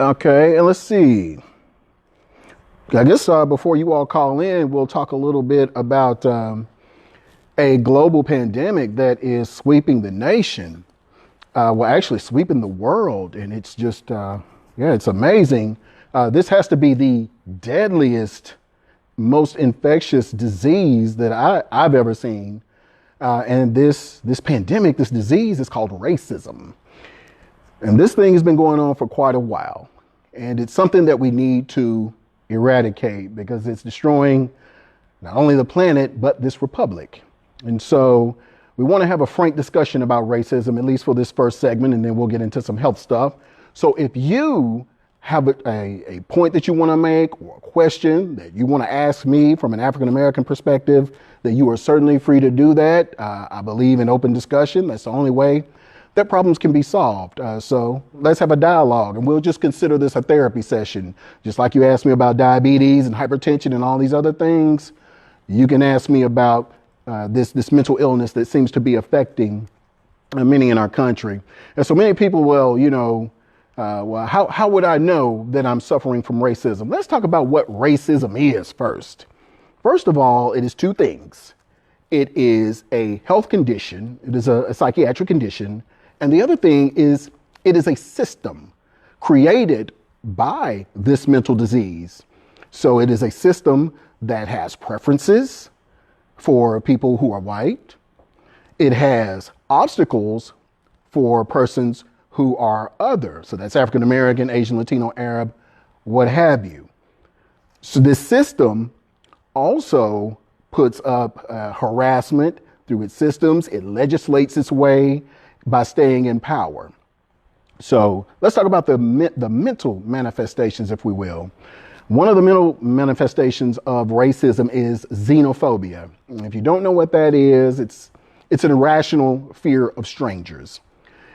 Okay, and let's see. I guess before you all call in, we'll talk a little bit about a global pandemic that is sweeping the nation. Well, actually sweeping the world, and it's just, it's amazing. This has to be the deadliest, most infectious disease that I've ever seen. And this pandemic, this disease is called racism. And this thing has been going on for quite a while. And it's something that we need to eradicate because it's destroying not only the planet, but this republic. And so we want to have a frank discussion about racism, at least for this first segment, and then we'll get into some health stuff. So if you have a point that you want to make or a question that you want to ask me from an African-American perspective, that you are certainly free to do that. I believe in open discussion. That's the only way that problems can be solved. So let's have a dialogue, and we'll just consider this a therapy session. Just like you asked me about diabetes and hypertension and all these other things, you can ask me about this mental illness that seems to be affecting many in our country. And so many people, how would I know that I'm suffering from racism? Let's talk about what racism is first. First of all, it is two things. It is a health condition. It is a psychiatric condition. And the other thing is it is a system created by this mental disease. So it is a system that has preferences for people who are white. It has obstacles for persons who are other. So that's African American, Asian, Latino, Arab, what have you. So this system also puts up harassment through its systems. It legislates its way by staying in power. So let's talk about the mental manifestations, if we will. One of the mental manifestations of racism is xenophobia. And if you don't know what that is, it's an irrational fear of strangers.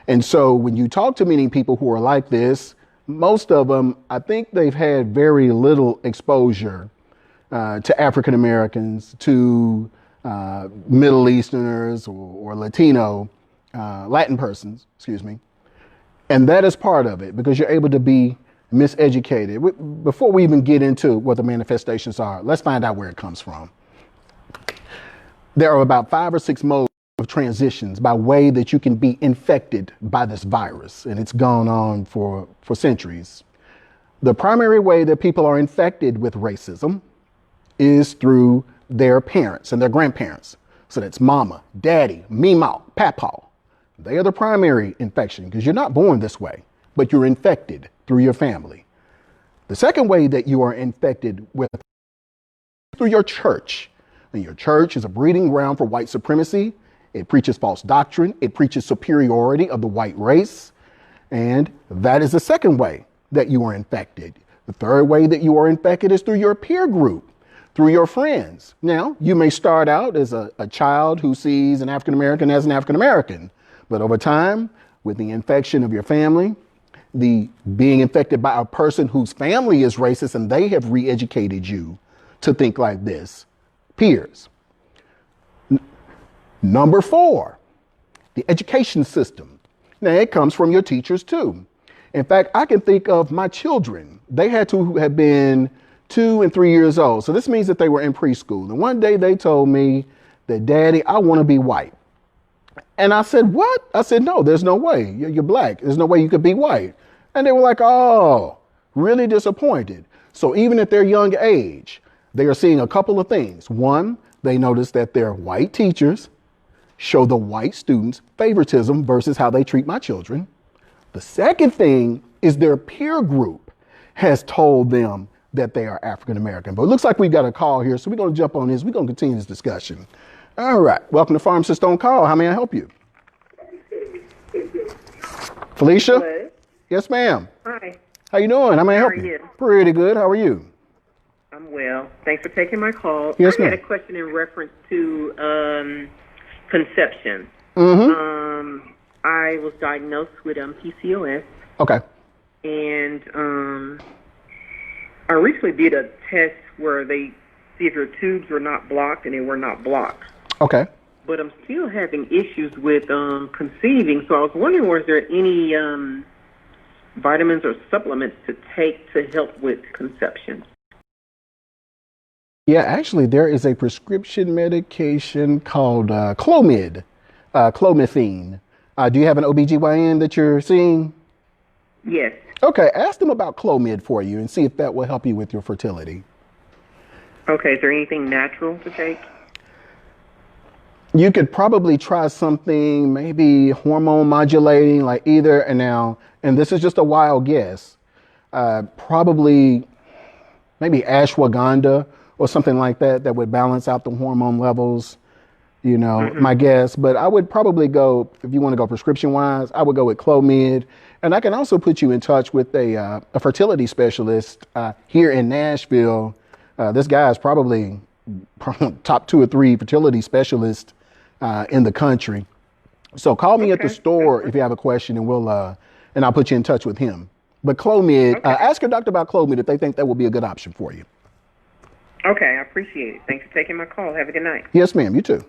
And so when you talk to many people who are like this, most of them, I think they've had very little exposure to African Americans, to Middle Easterners or Latin persons, excuse me. And that is part of it because you're able to be miseducated. Before we even get into what the manifestations are, let's find out where it comes from. There are about 5 or 6 modes of transitions by way that you can be infected by this virus, and it's gone on for centuries. The primary way that people are infected with racism is through their parents and their grandparents. So that's mama, daddy, mima, papa. They are the primary infection because you're not born this way, but you're infected through your family. The second way that you are infected with through your church. And your church is a breeding ground for white supremacy. It preaches false doctrine. It preaches superiority of the white race. And that is the second way that you are infected. The third way that you are infected is through your peer group, through your friends. Now, you may start out as a child who sees an African American as an African American, but over time, with the infection of your family, the being infected by a person whose family is racist and they have re-educated you to think like this, peers. Number 4, the education system. Now, it comes from your teachers too. In fact, I can think of my children. They had to have been 2 and 3 years old. So this means that they were in preschool. And one day they told me that, Daddy, I want to be white. And I said, what? I said, no, there's no way. You're black. There's no way you could be white. And they were like, oh, really disappointed. So even at their young age, they are seeing a couple of things. One, they notice that their white teachers show the white students favoritism versus how they treat my children. The second thing is their peer group has told them that they are African American. But it looks like we've got a call here, so we're going to jump on this. We're going to continue this discussion. All right. Welcome to Pharmacist on Call. How may I help you? Felicia? Hello. Yes, ma'am. Hi. How you doing? How may I help How are you? you? Pretty good. How are you? I'm well. Thanks for taking my call. Yes, I had ma'am. a question in reference to conception. Mm-hmm. I was diagnosed with PCOS, Okay. and I recently did a test where they see if your tubes were not blocked, and they were not blocked. Okay. But I'm still having issues with conceiving, so I was wondering, was there any vitamins or supplements to take to help with conception? Yeah, actually, there is a prescription medication called clomethine. Do you have an OBGYN that you're seeing? Yes. Okay, ask them about Clomid for you and see if that will help you with your fertility. Okay. Is there anything natural to take? You could probably try something maybe hormone modulating, like either and now, and this is just a wild guess, probably maybe ashwagandha or something like that that would balance out the hormone levels. My guess, but I would probably go, if you want to go prescription wise, I would go with Clomid. And I can also put you in touch with a fertility specialist here in Nashville. This guy is probably top 2 or 3 fertility specialists in the country. So call me at the Okay. store if you have a question, and and I'll put you in touch with him. But Clomid, Okay. ask your doctor about Clomid if they think that will be a good option for you. Okay. I appreciate it. Thanks for taking my call. Have a good night. Yes, ma'am. You too.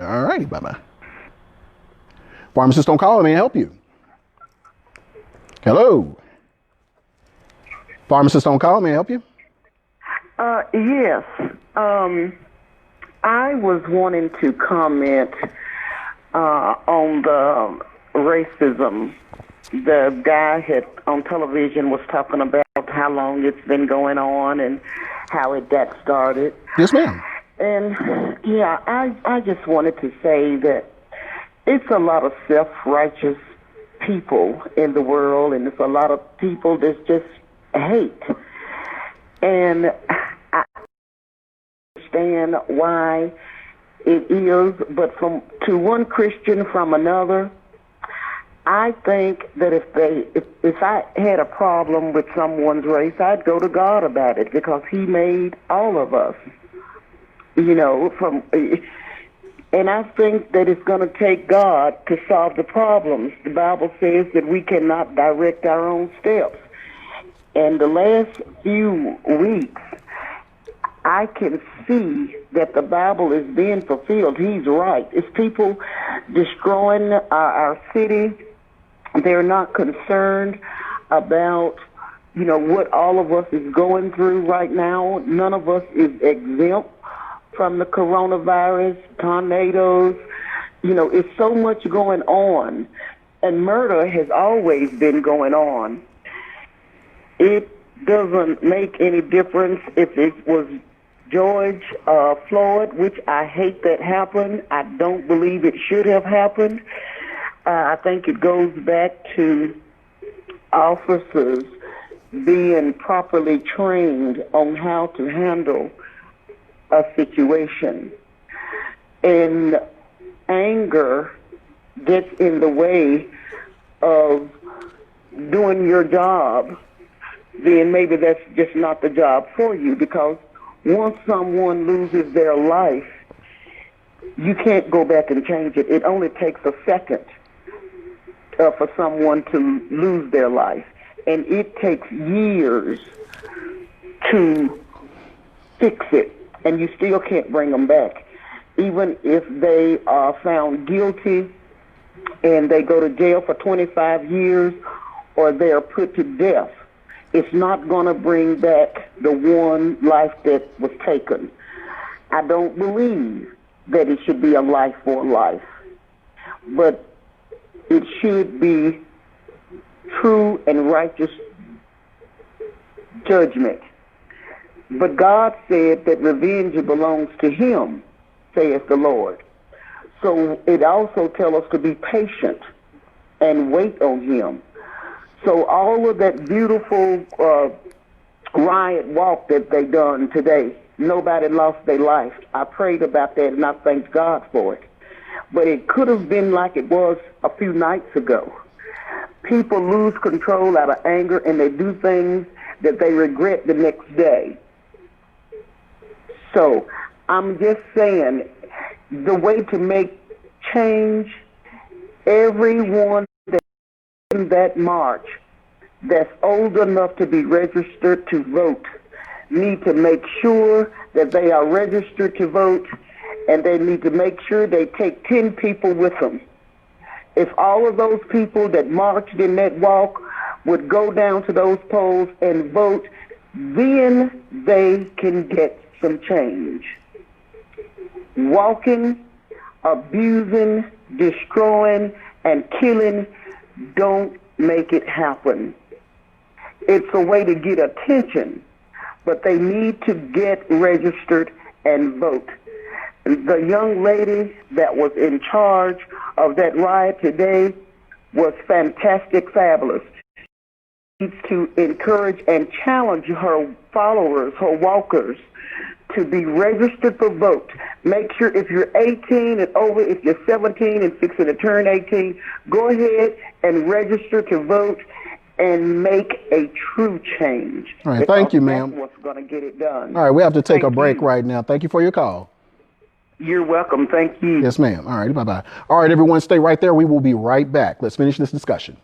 All righty. Bye bye. Pharmacist on call. May I help you? Hello. Pharmacist on call. May I help you? Yes. I was wanting to comment on the racism. The guy on television was talking about how long it's been going on and how it got started. Yes, ma'am. And yeah, I just wanted to say that it's a lot of self-righteous people in the world, and it's a lot of people that just hate. And I understand why it is, but to one Christian from another, I think that if I had a problem with someone's race, I'd go to God about it, because He made all of us. And I think that it's going to take God to solve the problems. The Bible says that we cannot direct our own steps. And the last few weeks, I can see that the Bible is being fulfilled. He's right. It's people destroying our city. They're not concerned about, what all of us is going through right now. None of us is exempt from the coronavirus, tornadoes. It's so much going on. And murder has always been going on. It doesn't make any difference if it was George Floyd, which I hate that happened. I don't believe it should have happened. I think it goes back to officers being properly trained on how to handle a situation. And anger gets in the way of doing your job, then maybe that's just not the job for you, because once someone loses their life, you can't go back and change it. It only takes a second for someone to lose their life, and it takes years to fix it, and you still can't bring them back. Even if they are found guilty and they go to jail for 25 years or they are put to death, it's not going to bring back the one life that was taken. I don't believe that it should be a life for a life, but it should be true and righteous judgment. But God said that revenge belongs to Him, saith the Lord. So it also tells us to be patient and wait on Him. So all of that beautiful riot walk that they done today, nobody lost their life. I prayed about that and I thanked God for it. But it could have been like it was a few nights ago. People lose control out of anger and they do things that they regret the next day. So I'm just saying, the way to make change, everyone that's in that march that's old enough to be registered to vote need to make sure that they are registered to vote, and they need to make sure they take 10 people with them. If all of those people that marched in that walk would go down to those polls and vote, then they can get some change. Walking, abusing, destroying, and killing don't make it happen. It's a way to get attention, but they need to get registered and vote. The young lady that was in charge of that riot today was fantastic, fabulous. She needs to encourage and challenge her followers, her walkers, to be registered for vote. Make sure if you're 18 and over, if you're 17 and fixing to turn 18, go ahead and register to vote and make a true change. All right, thank you, ma'am. That's what's going to get it done. All right, we have to take a Thank break you. right now. Thank you for your call. You're welcome. Thank you. Yes, ma'am. All right, bye-bye. All right, everyone, stay right there. We will be right back. Let's finish this discussion.